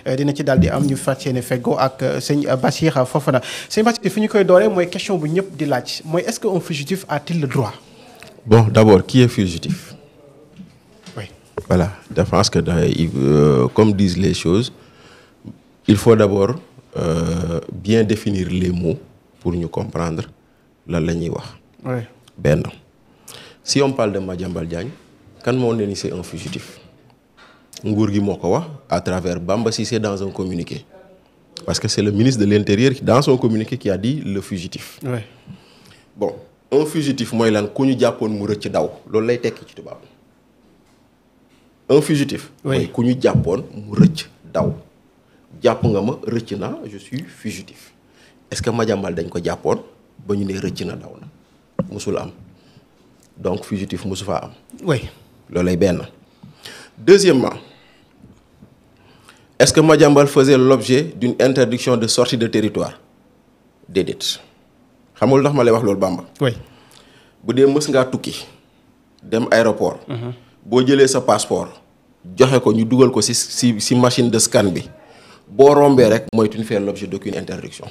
dina ci daal di am ñu fas yéene feggoo ak sëñ Bachir Fofana sëñ Bachir fi ñu koy dooree mooy question bu ñëpp di laaj mooy est-ce que un fugitif a-t-il le droit. Bon, d'abord, qui est fugitif? Oui. Voilà, je pense que comme disent les choses, il faut d'abord bien définir les mots pour nous comprendre lan la ñuy wax. Oui. Ben, si on parle de Madiambal Diagne, quand on est c'est un fugitif. Nguur gi moo ko wax à travers Bamba Cissé dans un communiqué. Parce que c'est le ministre de l'Intérieur dans son communiqué qui a dit le fugitif. Oui. Bon, un fugitif mooy lan ku ñu jàppoon mu rëcc daw loolu lay tekki ci tubaab. Un fugitif. Oui. Mooy ku ñu jàppoon mu rëcc daw. Jàpp nga ma rëcc na je suis fugitif. Est-ce que Madiambal dañ ko jàppoon ba ñu ne rëcc na daw na musul am donc fugitif musu faa am. Oui. loolu lay benn. Deuxièmement, est-ce que Madiambal faisait l'objet d'une interdiction de sortie de territoire? Déedéet. Xamul ndax ma lay wax loolu Bamba. Oui. Bu dee mës ngaa tukki dem aéroport. boo jëlee sa passeport joxe ko ñu dugal ko si machine de scan bi boo rombee rek mooy tu ne fais l'objet d'aucune interdiction.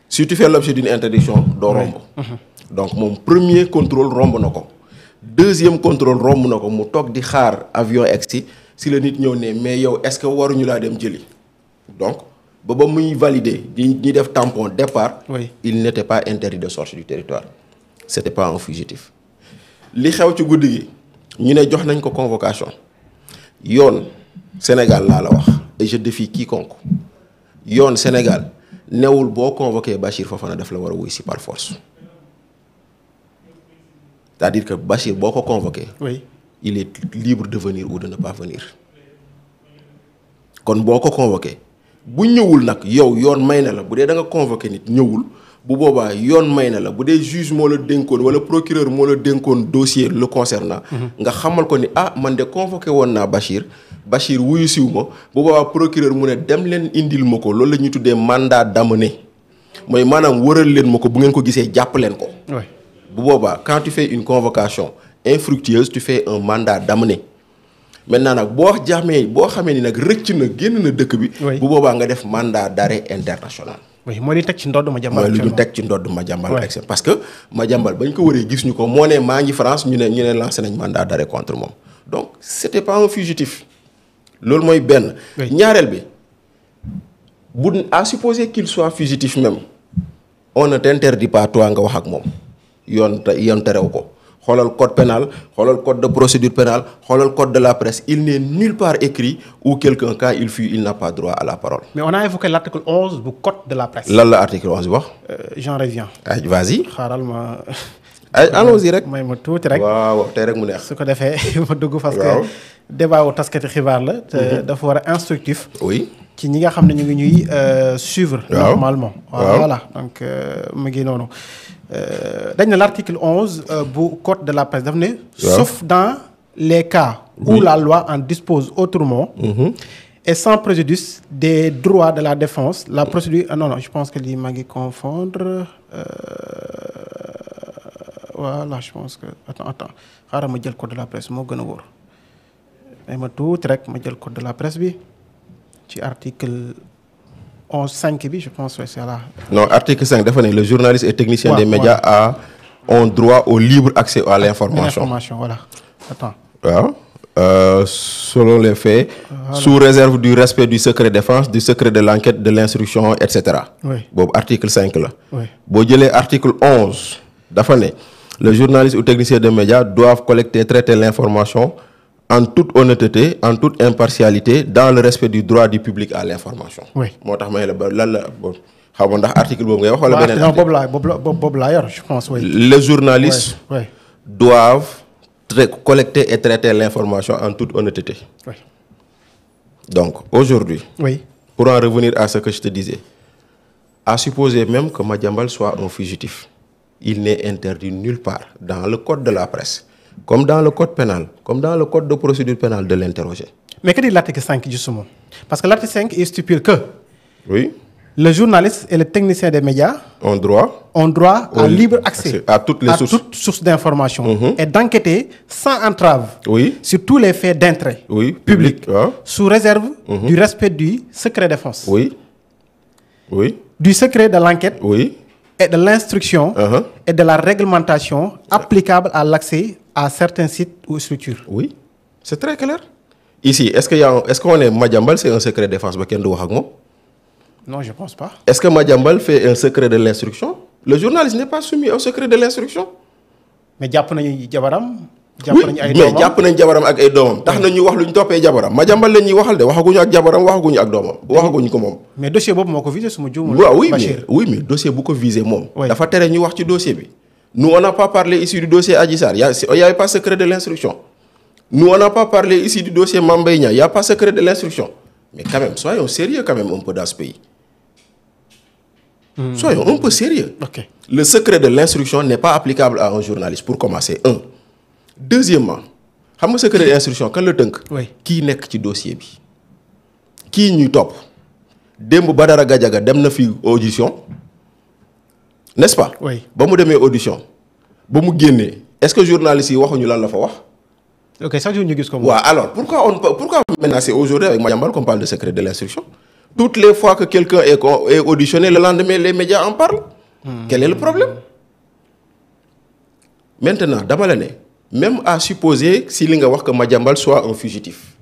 Si tu fais l'objet d'une interdiction doo romb. Donc mon premier contrôle romb na ko. Deuxième contrôle romb na ko mu toog di xaar avion egsi si la nit ñëw ne mais yow est-ce que waruñu laa dem jëli donc ba muy valider ñi def tampon départ. Oui. Il n'était pas interdit de sortir du territoire. C'était pas un fugitif. Li xew ci guddi gi ñu ne jox nañ ko convocation yoon Sénégal laa la wax et je défie quiconque yoon Sénégal newul boo convoqué Bachir Fofana daf la war a wuy si par force. C'est-à-dire que Bachir boo ko convoqué. Oui. Il est libre de venir ou de ne pas venir. Kon boo ko convoqué bu ñëwul nag yow yoon may na la bu dee da nga convoqué nit ñëwul bu boobaa yoon may na la bu dee juge moo la dénkoon wala procureur moo la dénkoon dossier le concernant. nga xamal ko ni man de convoqué woon naa Bachir wuyu siw ma bu boobaa procureur mu ne dem leen indil ma ko loolu la ñuy tuddee mandat d'amener mooy maanaam wëral leen ma ko bu ngeen ko gisee jàpp leen ko. Oui. Bu boobaa quand tu fais une convocation infructueuse tu fais un mandat d'amener maintenant nag boo xamee ni nag rëcc na génn na dëkk bi. Oui. bu boobaa nga def mandat d'arrêt international. Oui mooy li teg ci ndodd Madiambal. mooy lu ñu teg ci ndodd Madiambal. Ouais. Parce que Madiambal bañ ko waree gis ñu ko moo ne maa ngi France ñu ne lancé nañ mandat d'arrêt contre moom donc c'était pas un fugitif loolu mooy benn. Oui. ñaareel bi à supposer qu'il soit fugitif même on ne t'interdit pas toi nga wax ak moom yoon terew ko. xoolal code pénal xoolal code de procédure pénale xoolal code de la presse il n'est nulle part écrit où quelqu'un quand il fuit il n'a pas droit à la parole. Mais on a évoqué l'article 11 du code de la presse. lan la article 11 wax. J'en reviens. Vas-y. xaaral ma. allons-y rek. may ma tuuti rek. waaw tey rek mu neex. su ko defee ma dugg parce que waaw. débat wu taskati xibaar la. te dafa war a instructif. oui. ci ñi nga xam ne ñu ngi ñuy suivre. waaw. normalement. waaw. Voilà donc mu ngi noonu. dañ ne l'article 11 bu code de la presse daf ne. waaw. sauf dans les cas où la loi en dispose autrement. Et sans préjudice des droits de la défense la procédure non je pense que lii maa ngi confondre voilà je pense que attends xaaral ma jël code de la presse moo gën a wóor may ma tuuti rek ma jël code de la presse bi ci article 11.5 bi je pense que c'est là. non article 5 dafa ne le journaliste et technicien Ouais, des médias ont droit au libre accès à l'information. L'information voilà attends. waaw. Selon les faits, sous réserve du respect du secret défense, du secret de l'enquête, de l'instruction, etc. Oui. Boobu article 5 la. Oui. boo jëlee article 11 dafa ne le journaliste ou technicien de médias doivent collecter et traiter l'information en toute honnêteté, en toute impartialité, dans le respect du droit du public à l'information. Oui. moo tax may la ba lan la xaw ma ndax article boobu ngay wax wala beneen article. boobu laa yor je pense oui. Les journalistes Oui. doivent collecter et traiter l'information en toute honnêteté. Oui. Donc, aujourd'hui, Oui. pour en revenir à ce que je te disais, à supposer même que Madiambal soit un fugitif, il n'est interdit nulle part dans le code de la presse, comme dans le code pénal, comme dans le code de procédure pénale de l'interroger. Mais que dit l'article 5 justement? Parce que l'article 5 il stipule que Oui. Le journaliste et le technicien des médias ont droit à libre accès à toutes les sources d'information et d'enquêter sans entrave sur tous les faits d'intérêt public, sous réserve du respect du secret défense, du secret de l'enquête et de l'instruction et de la réglementation applicable à l'accès à certains sites ou structures. Oui, c'est très clair. Ici, est-ce qu'on est Madiambal, c'est un secret défense ba kenn du wax ak moom? Non, je pense pas. Est-ce que Madiambal fait un secret de l'instruction? Le journaliste n'est pas soumis au secret de l'instruction. Mais jàpp nañu jabaram. mais jàpp nañ jabaram ak ay doomam. tax na ñu wax lu ñu toppee jabaram. Madiambal la ñuy waxal de waxaguñu ak jabaram waxaguñu ak doomam waxaguñu ko moom. mais dossier boobu moo ko visé suma juumul. waaw oui mais dossier bu ko visé moom. dafa tere ñu wax ci dossier bi. nous on n'a pas parlé ici du dossier Adji Sarr y avait pas secret de l'instruction. nous on n'a pas parlé ici du dossier Mame Mbaye Niang y a pas secret de l'instruction. mais quand même soyons sérieux quand même un peu dans ce pays. Soyons un peu sérieux. Okay. Le secret de l'instruction n'est pas applicable à un journaliste pour commencer. Deuxièmement, xam nga secret de l'instruction kan la tënk. Kii nekk ci dossier bi. Kii ñuy topp démb Badara Gadiaga dem na fi audition n'est-ce pas. ba mu demee audition ba mu génnee est-ce que journaliste yi waxuñu lan la fa wax. ok chaque jour ñu gis ko moom. waaw alors pourquoi maintenant c'est aujourd'hui avec Madiambal qu'on parle de secret de l'instruction. Toutes les fois que quelqu'un est auditionné, le lendemain, les médias en parlent. Quel est le problème? Maintenant, dama la ne même à supposer si li nga wax que Madiambal soit un fugitif,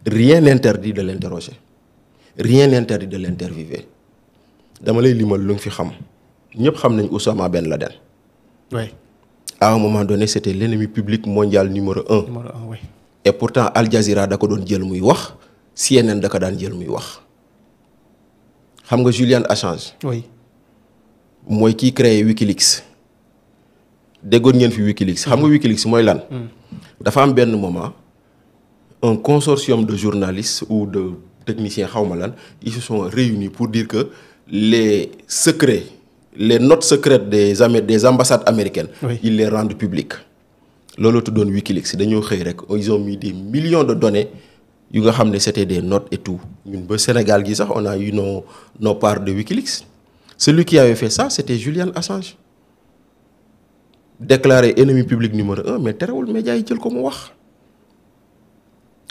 rien n'interdit de l'interroger. Rien n'interdit de l'interviewer. Dama lay limal lu nga fi xam. Ñëpp xam nañ Oussama Ben Laden. Oui. À un moment donné, c'était l'ennemi public mondial numéro 1. Numéro 1, oui. Et pourtant, Al Jazeera da ko doon jël muy wax. CNN da ko daan jël muy wax xam nga Julian Assange. oui. mooy kii créé Wikileaks déggoon ngeen fi Wikileaks xam nga Wikileaks mooy lan. dafa am benn moment un consortium de journalistes ou de techniciens xaw ma lan ils se sont réunis pour dire que les secrets les notes secrètes des ambassades américaines. ils les rendent publics. loolu tuddoon Wikileaks dañoo xëy rek ils ont mis des millions de données. yu nga xam ne c'était des notes et tout ñun ba Sénégal gi sax on a eu nos parts de Wikileaks. Celui qui avait fait ça c'était Julian Assange déclaré ennemi public numéro 1 mais terewul médias yi jël ko mu wax.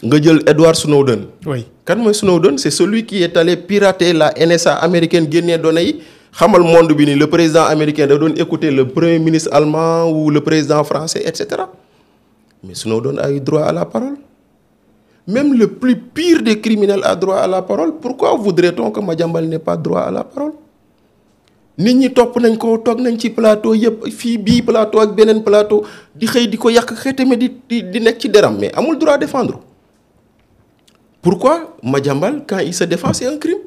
nga jël Edward Snowden. oui kan mooy Snowden c'est celui qui est allé pirater la NSA américaine génnee données yi xamal monde bi ni le président américain da doon écouter le premier ministre allemand ou le président français et cetera mais Snowden a eu droit à la parole. Même le plus pire des criminels a droit à la parole. Pourquoi voudrait-on que Madiambal n'ait pas droit à la parole? nit ñi topp nañ ko toog nañ ci plateau yëpp fii bii plateau ak beneen plateau di xëy di ko yàq xetame di nekk ci deram mais amul droit défendre. Pourquoi Madiambal quand il se défend c'est un crime?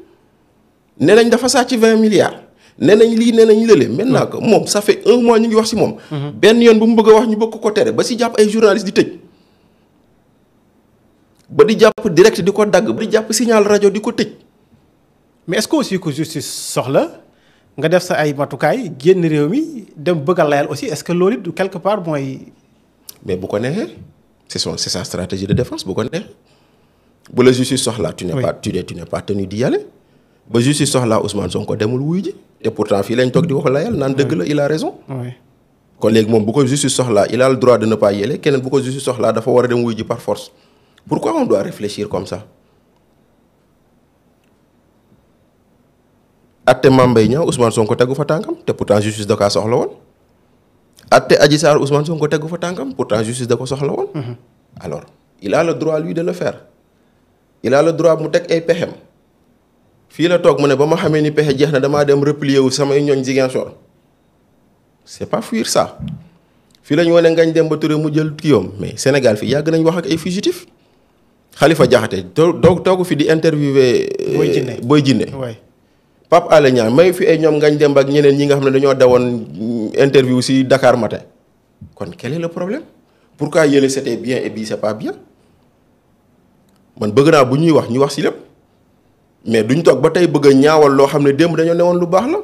nee nañ dafa sàcc 20 milliards. nee nañ lii nee nañ lële. maintenant que moom ça fait 1 mois ñu ngi wax ci moom. benn yoon bu mu bëgg a wax ñu bëgg ko tere ba ci jàpp ay journalistes di tëj. ba di jàpp direct di ko dagg ba di jàpp signal rajo di ko tëj. mais est-ce que aussi que justice soxla nga def sa ay matukaay génn réew mi dem bëgg a layal aussi est-ce que loolu it quelque part mooy. mais bu ko neexee c'est sa stratégie de défense bu ko neexee bu la justice soxlaa tu n'es pas tenu d'y aller ba justice soxlaa Ousmane Sonko demul wuy ji te pourtant fii lañ toog di wax layal naan dëgg la il a raison. kon léegi moom bu ko justice soxlaa il a le droit de ne pas y aller keneen bu ko justice soxlaa dafa war a dem wuy ji par force. Pourquoi on doit réfléchir comme ça? Atte Mame Mbaye Niang Ousmane Sonko tegu fa tànkam te pourtant justice da kaa soxla woon. Atte Adji Sarr Ousmane Sonko tegu fa tànkam pourtant justice da ko soxla woon. Alors il a le droit lui de le faire. Il a le droit mu teg ay pexem. fii la toog mu ne ba ma xamee ni pexe jeex na damaa dem replier wu samay ñooñ Ziguinchor. C'est pas fuir ça. fii la ñu wane Ngagne Demba Touré mu jël kiyoom mais Sénégal fii yàgg nañ wax ak ay fugitifs. Khalifa Diakhaté toogu fi di interviewer. Boy Djiné Pape Alé Niang may fi ay ñoom Ngagne Demba ak ñeneen ñi nga xam ne dañoo dawoon interview ci Dakar Matin kon quel est le problème? Pourquoi yële c'était bien et bii c'est pas bien? man bëgg naa bu ñuy wax ñu wax ci lépp mais duñ toog ba tey bëgg a ñaawal loo xam ne démb dañoo newoon lu baax la.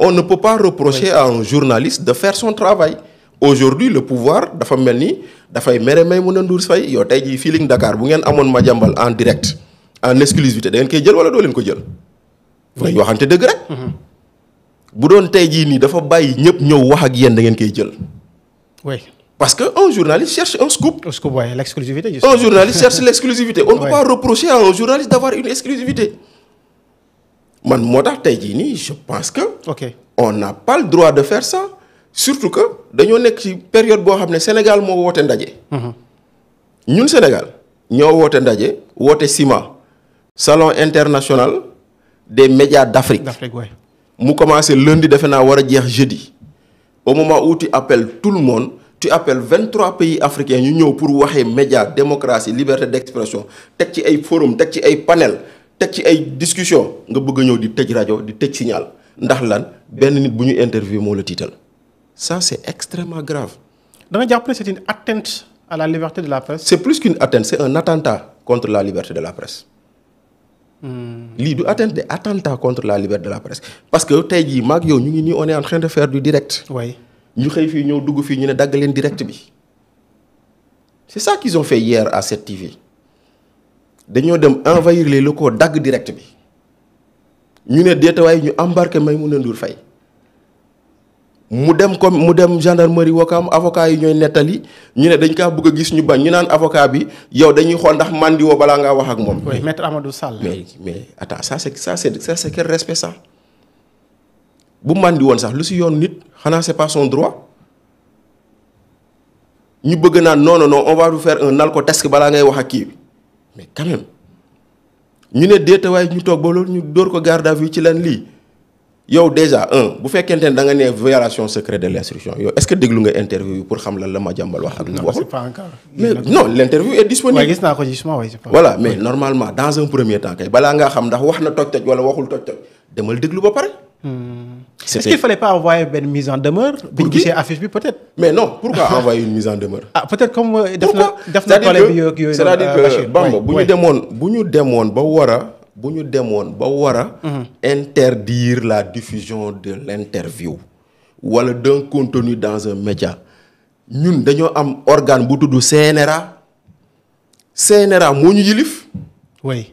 On ne peut pas reprocher à un journaliste de faire son travail. Aujourd'hui le pouvoir dafa mel ni dafay mere Maïmouna Ndour Faye yow tey jii Feeling Dakar bu ngeen amoon Madiambal en direct en exclusivité da ngeen koy jël wala doo leen ko jël. nañu waxante dëgg rek. bu doon tey jii nii dafa bàyyi ñëpp ñëw wax ak yéen da ngeen koy jël. oui. parce que un journaliste cherche un scoop. Un scoop, ouais, l'exclusivité. Justement. Un journaliste cherche l'exclusivité. On ne peut pas reprocher à un journaliste d'avoir une exclusivité. Man, moo tax tey jii nii je pense que. On n'a pas le droit de faire ça. Surtout que dañoo nekk ci période boo xam ne Sénégal moo woote ndaje. ñun Sénégal ñoo woote ndaje woote CIMA salon international des médias d'Afrique. mu commencé lundi defe naa war a jeex jeudi. Au moment où tu appelles tout le monde. Tu appelles 23 pays africains ñu ñëw pour waxee média démocratie liberté d'expression teg ci ay forum teg ci ay panel teg ci ay discussion nga bëgg a ñëw di tëj rajo di tëj signal ndax lan benn nit bu ñu interview moo la tiital ça c'est extrêmement grave. da nga jàpp ne c'est une atteinte à la liberté de la presse. C'est plus qu'une atteinte, c'est un attentat contre la liberté de la presse. lii du atteinte de attentat contre la liberté de la presse parce que tey jii maag yow ñu ngi nii on est en train de faire du direct. oui. ñu xëy fii ñëw dugg fii ñu ne dagg leen direct bi c'est ça qu'ils ont fait hier à 7TV dañoo dem envahir les locaux dagg direct bi ñu ne deetawaay ñu embarqué Maïmouna Ndour Faye mu dem gendarmerie Ouakam avocat yi ñooy nettali ñu ne dañ kaa bëgg a gis ñu bañ ñu naan avocat bi yow dañuy xool ndax mandi woo balaa ngaa wax ak moom. oui maître Amadou Sall. mais attends ça c'est quel respect ça. bu màndi woon sax lu si yoon nit xanaa c'est pas son droit ñu bëgg naan non on va vous faire un alcotest balaa ngay wax ak kii bi mais quand même ñu ne déetawaay ñu toog ba loolu ñu dóor ko garde à vue ci lan lii yow déjà bu fekkente ne da nga ne violation secret de l'instruction yow est-ce que déglu nga interview yi pour xam lan la Madiambal wax ak lu waxul. C'est pas encore. mais non l'interview est disponible. waaye gis naa ko justement oui. voilà mais normalement dans un premier temps kay balaa ngaa xam ndax wax na toj-toj wala waxul toj-toj demal déglu ba pare. Est-ce qu'il fallait pas envoyer une mise en demeure. Pour qui? Affiche bi peut-être. Mais non, pourquoi envoyer une mise en demeure? Peut-être comme c'est-à-dire que Bamba bu ñu demoon ba war a interdire la diffusion de l'interview wala d'un contenu dans un média ñun dañoo am organe bu tudd CNRA moo ñu yilif. Oui.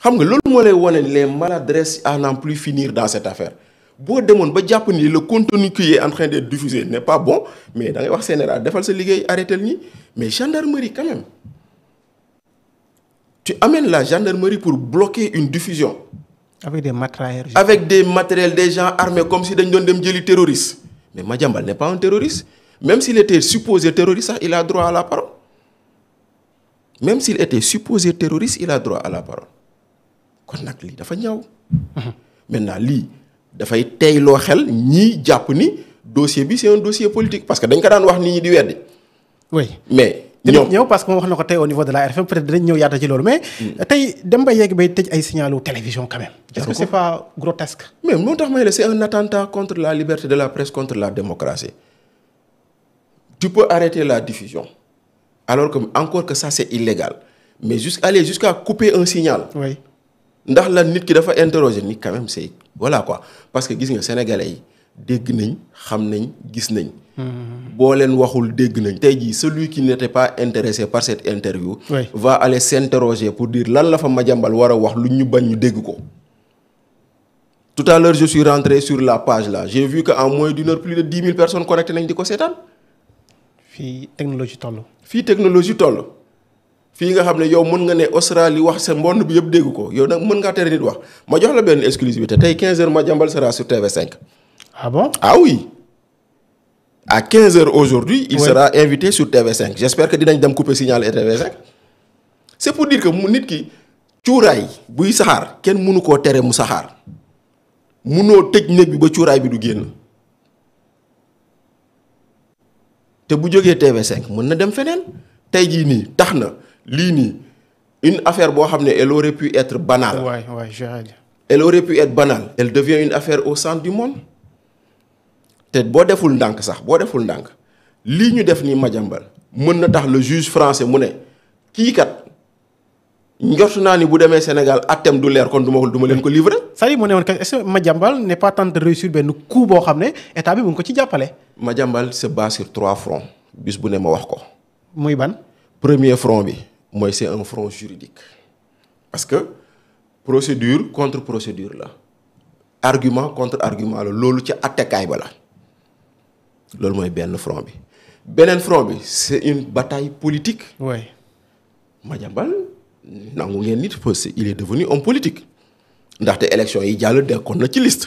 xam nga loolu moo lay wone les maladresses à n'en plus finir dans cette affaire boo demoon ba jàpp ni le contenu qui est en train d'être diffusé n'est pas bon mais da ngay wax CNRA defal sa liggéey arrêté ñi mais gendarmerie quand même tu amènes la gendarmerie pour bloquer une diffusion. Avec des matériels des gens armés comme si dañ doon dem jëli terroriste mais Madiambal n'est pas un terroriste même s'il était supposé terroriste sax il a droit à la parole même s'il était supposé terroriste il a droit à la parole. kon nag lii dafa ñaaw maintenant lii dafay teyloo xel ñii jàpp ni dossier bi c'est un dossier politique parce que dañ ko daan wax nit ñi di weddi. oui mais ñoom ñëw parce que moom wax na ko tey au niveau de la RFM peut-être dinañ ñëw yaata ci loolu mais tey dem ba yegg bay tëj ay signalu télévision quand même. est-ce que c'est pas grotesque. mais moo tax may la c'est un attentat contre la liberté de la presse contre la démocratie tu peux arrêter la diffusion alors que encore que ça c'est illégal mais aller jusqu'à couper un signal. oui. ndax la nit ki dafa interroger ni quand même c'est voilà quoi parce que gis nga sénégalais yi dégg nañ xam nañ gis nañ. boo leen waxul dégg nañ tey jii celui qui n'était pas intéressé par cette interview. Oui. va aller s'interroger pour dire lan la fa Madiambal war a wax lu ñu bañ ñu dégg ko. tout à l'heure je suis rentré sur la page là j'ai vu que en moins d'une heure plus de 10 000 personnes connectées nañ di ko seetaan. fii technologie toll. fii nga xam ne yow mën nga ne Australie wax sa mbond bi yëpp dégg ko yow nag mën ngaa tere nit wax ma jox la benn exclusivité tey 15h Madiambal sera sur TV5. Ah bon? Ah oui. À 15h aujourd'hui, il sera invité sur TV5. J'espère que dinañ dem couper signal et TV5. C'est pour dire que mu nit ki cuuraay buy saxaar kenn mënu koo tere mu saxaar mënoo tëj néeg bi ba cuuraay bi du génn te bu jógee TV5 mën na dem feneen tey jii nii tax na. lii nii une affaire boo xam ne elle aurait pu être banale. Elle aurait pu être banale. Elle devient une affaire au centre du monde. te boo deful ndànk lii ñu def nii Madiambal mën na tax le juge français mu ne kii kat njort naa ni bu demee Sénégal attem du leer kon du ma leen ko livrer. c'est-à-dire mu ne woon est-ce que Madiambal n'est pas tenté de réussir benn coup boo xam ne état bi mu ngi ko ci jàppale. Madiambal se bat sur 3 fronts bis bu ne ma wax ko. muy ban. Premier front bi. mooy c'est un front juridique parce que procédure contre procédure la argument contre argument la loolu ca attekaay ba la loolu mooy benn front bi beneen front bi c'est une bataille politique. oui. Madiambal nangu ngeen nit il est devenu homme politique ndaxte élection yi jàll dekkoon na ci liste.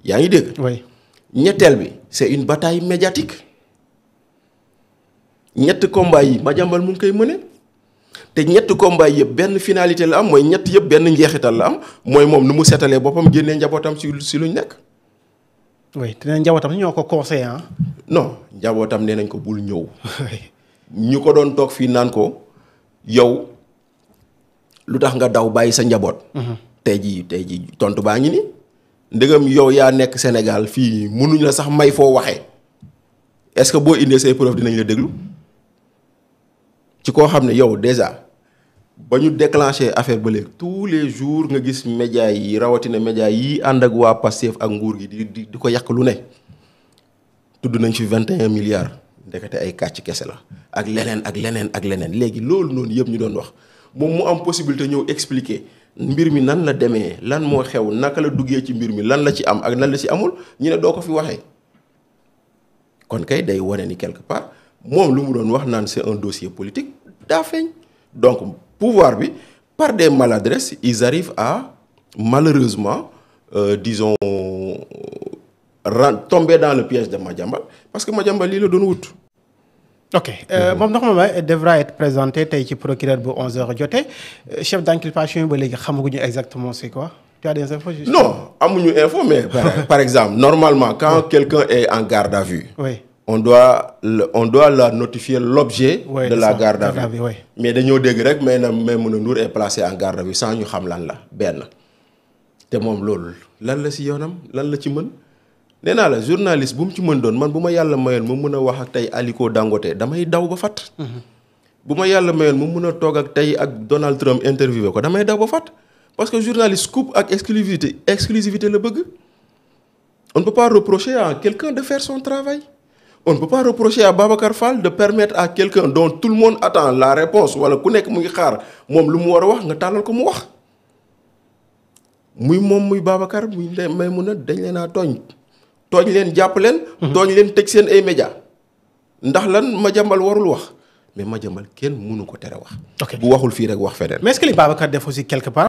yaa ngi dégg. oui. ñetteel bi c'est une bataille médiatique ñett combat yi Madiambal mu ngi koy mëne te ñett combat yëpp benn finalité la am mooy ñett yëpp benn njeexital la am mooy moom nu mu seetalee boppam génnee njabootam si luñ nekk. oui te ne njabootam ñoo ko conseillé ah. non njabootam nee nañ ko bul ñëw. ñu ko doon toog fii naan ko yow lu tax nga daw bàyyi sa njaboot. tey jii tontu baa ngi ni ndegam yow yaa nekk Sénégal fii mënuñ la sax may foo waxee est-ce que boo indee say preuve dinañ la déglu ci koo xam ne yow déjà ba ñu déclenché affaire ba léegi tous les jours nga gis médias yi rawatina médias yi ànd ak waa Pastef ak nguur gi di ko yàq lu ne tudd nañ fi 21 milliards ndekete ay kàcc kese la ak leneen ak leneen ak leneen léegi loolu noonu yëpp ñu doon wax moom mu am possibilité ñëw expliquer mbir mi nan la demee lan moo xew naka la duggee ci mbir mi lan la ci am ak lan la ci amul ñu ne doo ko fi waxee kon kay day wane ni quelque part moom lu mu doon wax naan c'est un dossier politique daa feeñ donc pouvoir bi par des maladresses ils arrivent à malheureusement disons tomber dans le piège de Madiambal parce que Madiambal lii la doon wut. ok moom normalement devra être présenté tey ci procureur bu 11h jotee chef d'inculpation yi ba léegi xamaguñu exactement c'est quoi tu as des infos. non amuñu info mais par exemple normalement quand quelqu'un est en garde à vue. oui. on doit la notifier l'objet de la garde à vue. Oui. mais dañoo dégg rek mais na Maïmouna Ndour est placé en garde à vue sans ñu xam lan la benn te moom loolu lan la si yoonam lan la ci mën nee naa la journaliste bu mu ci mën doon man bu ma yàlla mayoon mu mën a wax ak tey Aliko Dangote damay daw ba fat bu ma yàlla mayoon mu mën a toog ak tey ak Donald Trump interviewé ko damay daw ba fat parce que journaliste scoop ak exclusivité la bëgg. On ne peut pas reprocher à quelqu'un de faire son travail. On ne peut pas reprocher à Babacar Fall de permettre à quelqu'un dont tout le monde attend la réponse wala ku nekk mu ngi xaar moom lu mu war a wax nga tàllal ko mu wax muy moom muy Babacar muy Maïmouna dañ leen a tooñ leen jàpp leen. tooñ leen tëj seen ay média ndax lan Madiambal warul wax mais Madiambal kenn mënu ko tere wax. bu waxul fii rek wax feneen. mais est-ce que li Babacar def aussi quelque part.